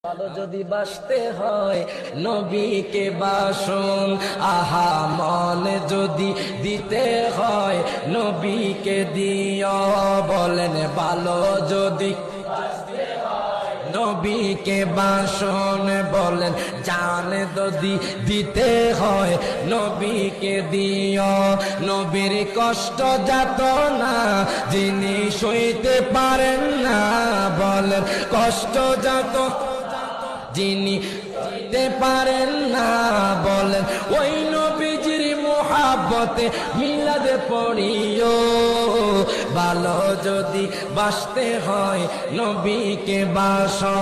ভালো যদি বাসতে হয় নবীকে বাসন, আহা মনে যদি দিতে হয় নবীকে দিও। বলেন ভালো যদি নবীকে বাসন, বলেন জান যদি দিতে হয় নবীকে দিও। নবীর কষ্ট যাত না যিনি সইতে পারেন না, বলেন কষ্ট যাত যিনি দিতে পারেন না, বলেন ওই নবীজির মুহাব্বতে মিলাদে পড়িও। ভালো যদি বাসতে হয় নবীকে বাসো,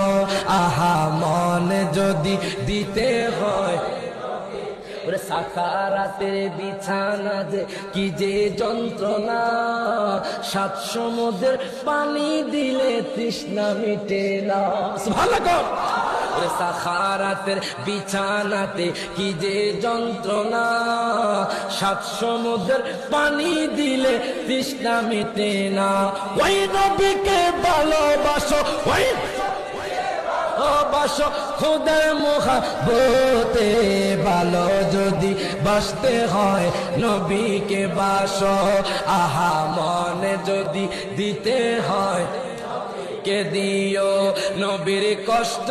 আহা মন যদি দিতে হয়। ওরে সাকারাতের বিছানা যে কি যে যন্ত্রণা, 7 সমুদ্রের পানি দিলে তৃষ্ণা মিটে না। সুবহানাল্লাহ। ওরে সাকারাতের বিছানাতে কি যে যন্ত্রণা, 7 সমুদ্রের পানি দিলে তৃষ্ণা মিটে না। ওই নবীকে ভালোবাসো, ওই বাসো খুদার মুহাব্বতে। ভালো যদি বাসতে হয় নবীকে বাসো, আহা মনে যদি দিতে হয় কে দিও। নবীর কষ্ট